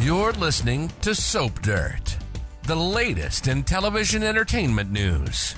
You're listening to Soap Dirt, the latest in television entertainment news.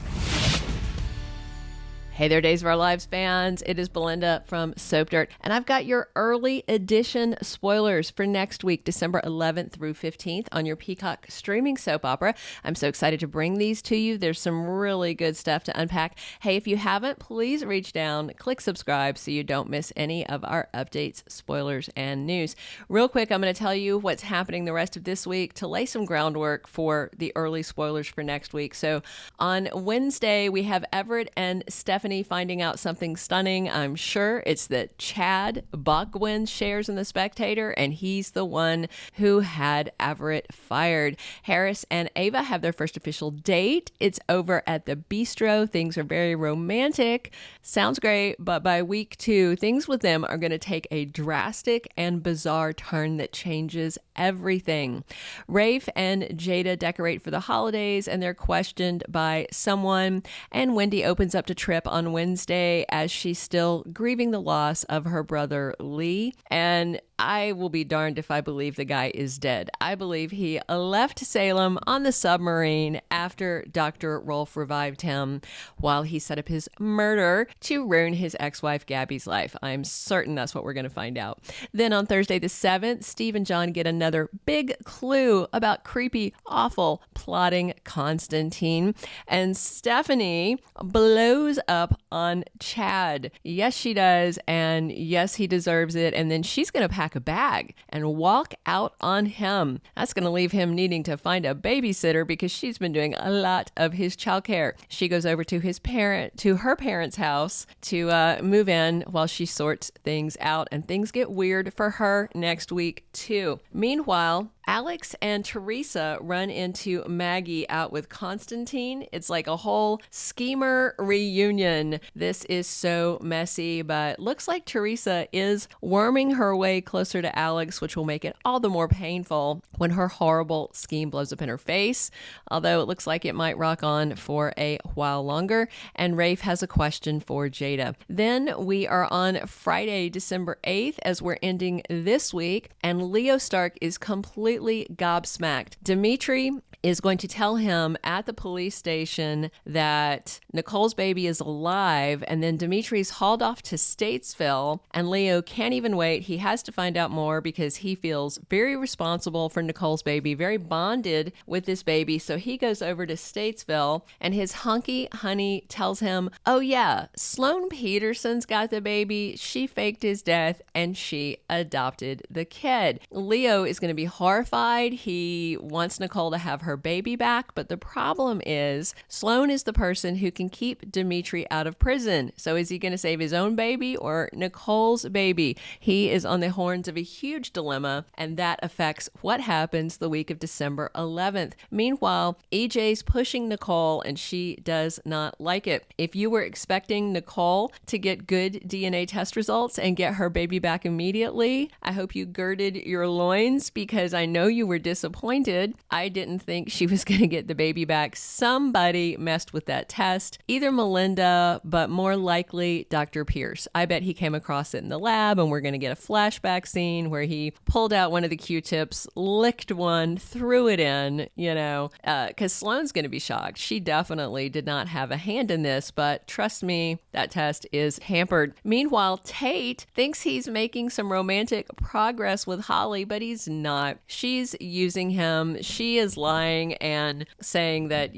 Hey there, Days of Our Lives fans. It is Belinda from Soap Dirt, and I've got your early edition spoilers for next week, December 11th through 15th on your Peacock streaming soap opera. I'm so excited to bring these to you. There's some really good stuff to unpack. Hey, if you haven't, please reach down, click subscribe so you don't miss any of our updates, spoilers, and news. Real quick, I'm going to tell you what's happening the rest of this week to lay some groundwork for the early spoilers for next week. So on Wednesday, we have Everett and Stephanie finding out something stunning. I'm sure it's that Chad Bogwin shares in The Spectator, and he's the one who had Everett fired. Harris and Ava have their first official date. It's over at the bistro. Things are very romantic. Sounds great, but by week 2, things with them are going to take a drastic and bizarre turn that changes everything. Rafe and Jada decorate for the holidays, and they're questioned by someone, and Wendy opens up to Tripp on Wednesday as she's still grieving the loss of her brother Lee. And I will be darned if I believe the guy is dead. I believe he left Salem on the submarine after Dr. Rolfe revived him while he set up his murder to ruin his ex-wife Gabby's life. I'm certain that's what we're going to find out. Then on Thursday the 7th, Steve and John get another big clue about creepy, awful, plotting Constantine. And Stephanie blows up on Chad. Yes, she does. And yes, he deserves it. And then she's going to pack a bag and walk out on him. That's going to leave him needing to find a babysitter because she's been doing a lot of his childcare. She goes over to her parents' house to move in while she sorts things out, and things get weird for her next week too. Meanwhile, Alex and Theresa run into Maggie out with Constantine. It's like a whole schemer reunion. This is so messy, but looks like Theresa is worming her way closer to Alex, which will make it all the more painful when her horrible scheme blows up in her face, although it looks like it might rock on for a while longer. And Rafe has a question for Jada. Then we are on Friday, December 8th, as we're ending this week, and Leo Stark is completely gobsmacked. Dimitri is going to tell him at the police station that Nicole's baby is alive, and then Dimitri's hauled off to Statesville, and Leo can't even wait. He has to find out more because he feels very responsible for Nicole's baby, very bonded with this baby, so he goes over to Statesville, and his hunky honey tells him, oh yeah, Sloane Peterson's got the baby, she faked his death, and she adopted the kid. Leo is going to be horrified. He wants Nicole to have her baby back, but the problem is Sloane is the person who can keep Dimitri out of prison. So is he going to save his own baby or Nicole's baby? He is on the horns of a huge dilemma, and that affects what happens the week of December 11th. Meanwhile, EJ's pushing Nicole, and she does not like it. If you were expecting Nicole to get good DNA test results and get her baby back immediately, I hope you girded your loins, because I know you were disappointed. I didn't think she was going to get the baby back. Somebody messed with that test, either Melinda, but more likely Dr. Pierce. I bet he came across it in the lab, and we're going to get a flashback scene where he pulled out one of the Q-tips, licked one, threw it in, because Sloane's going to be shocked. She definitely did not have a hand in this, but trust me, that test is hampered. Meanwhile, Tate thinks he's making some romantic progress with Holly, but he's not. She's using him. She is lying and saying that,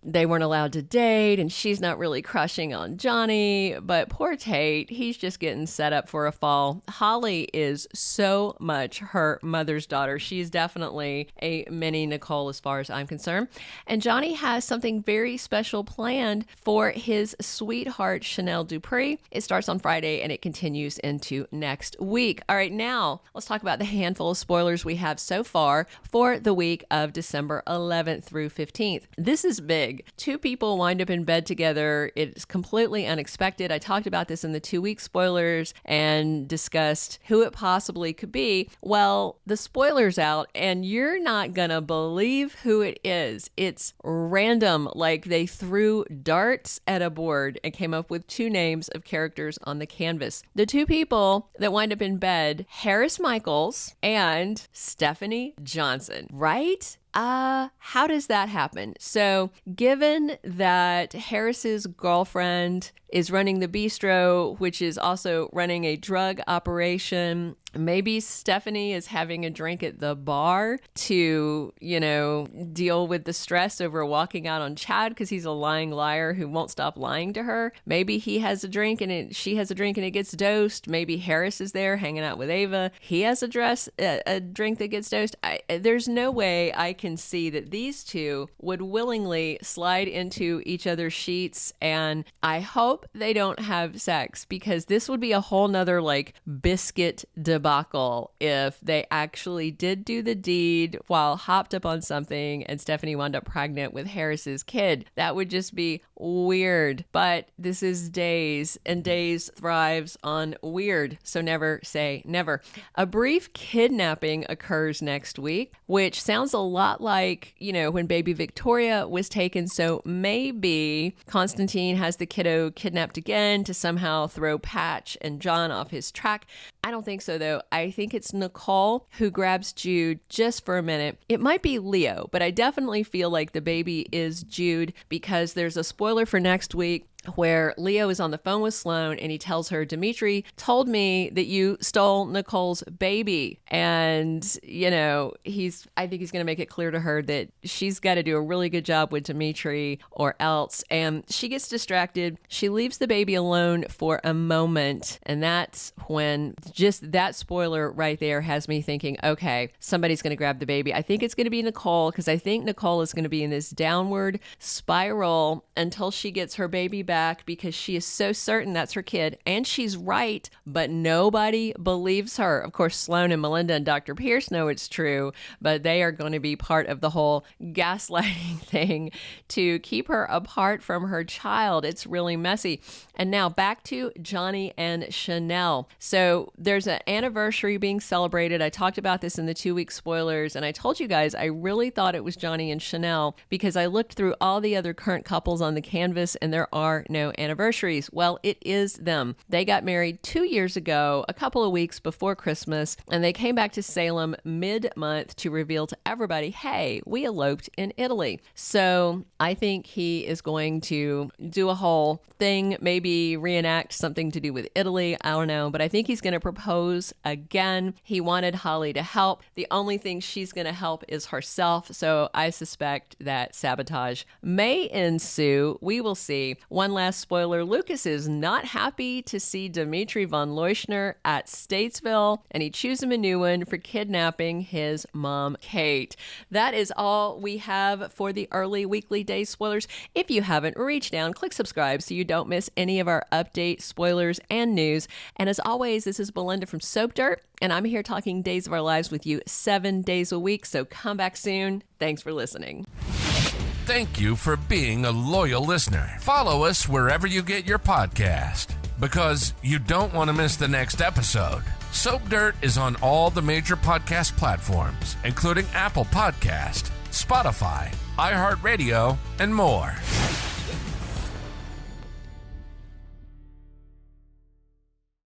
they weren't allowed to date, and she's not really crushing on Johnny, but poor Tate, he's just getting set up for a fall. Holly is so much her mother's daughter. She's definitely a mini Nicole as far as I'm concerned. And Johnny has something very special planned for his sweetheart, Chanel Dupree. It starts on Friday and it continues into next week. All right, now let's talk about the handful of spoilers we have so far for the week of December 11th through 15th. This is big. 2 people wind up in bed together. It's completely unexpected. I talked about this in the 2-week spoilers and discussed who it possibly could be. Well, the spoiler's out, and you're not gonna believe who it is. It's random, like they threw darts at a board and came up with 2 names of characters on the canvas. The 2 people that wind up in bed, Harris Michaels and Stephanie Stephanie Johnson, right? How does that happen? So given that Harris's girlfriend is running the bistro, which is also running a drug operation, maybe Stephanie is having a drink at the bar to, deal with the stress over walking out on Chad because he's a lying liar who won't stop lying to her. Maybe he has a drink and she has a drink and it gets dosed. Maybe Harris is there hanging out with Ava. He has a drink that gets dosed. There's no way I can see that these two would willingly slide into each other's sheets, and I hope they don't have sex, because this would be a whole nother biscuit debacle if they actually did do the deed while hopped up on something and Stephanie wound up pregnant with Harris's kid. That would just be weird. But this is Days, and Days thrives on weird, so never say never. A brief kidnapping occurs next week, which sounds a lot like, when baby Victoria was taken. So maybe Constantine has the kiddo kidnapped again to somehow throw Patch and John off his track. I don't think so, though. I think it's Nicole who grabs Jude just for a minute. It might be Leo, but I definitely feel like the baby is Jude, because there's a spoiler for next week where Leo is on the phone with Sloan and he tells her, Dimitri told me that you stole Nicole's baby. And, I think he's going to make it clear to her that she's got to do a really good job with Dimitri or else. And she gets distracted. She leaves the baby alone for a moment. And that's when just that spoiler right there has me thinking, okay, somebody's going to grab the baby. I think it's going to be Nicole, because I think Nicole is going to be in this downward spiral until she gets her baby back, because she is so certain that's her kid, and she's right, but nobody believes her. Of course, Sloan and Melinda and Dr. Pierce know it's true, but they are going to be part of the whole gaslighting thing to keep her apart from her child. It's really messy. And now back to Johnny and Chanel. So there's an anniversary being celebrated. I talked about this in the 2-week spoilers, and I told you guys I really thought it was Johnny and Chanel because I looked through all the other current couples on the canvas and there are no anniversaries. Well, it is them. They got married 2 years ago, a couple of weeks before Christmas, and they came back to Salem mid-month to reveal to everybody, hey, we eloped in Italy. So I think he is going to do a whole thing, maybe reenact something to do with Italy. I don't know, but I think he's going to propose again. He wanted Holly to help. The only thing she's going to help is herself. So I suspect that sabotage may ensue. We will see. One last spoiler, Lucas is not happy to see Dimitri von Leuschner at Statesville, and he chews him a new one for kidnapping his mom, Kate. That is all we have for the early weekly day spoilers. If you haven't, reach down, click subscribe so you don't miss any of our update spoilers and news. And as always, this is Belinda from Soap Dirt, and I'm here talking Days of Our Lives with you 7 days a week, so come back soon. Thanks for listening. Thank you for being a loyal listener. Follow us wherever you get your podcast, because you don't want to miss the next episode. Soap Dirt is on all the major podcast platforms, including Apple Podcast, Spotify, iHeartRadio, and more.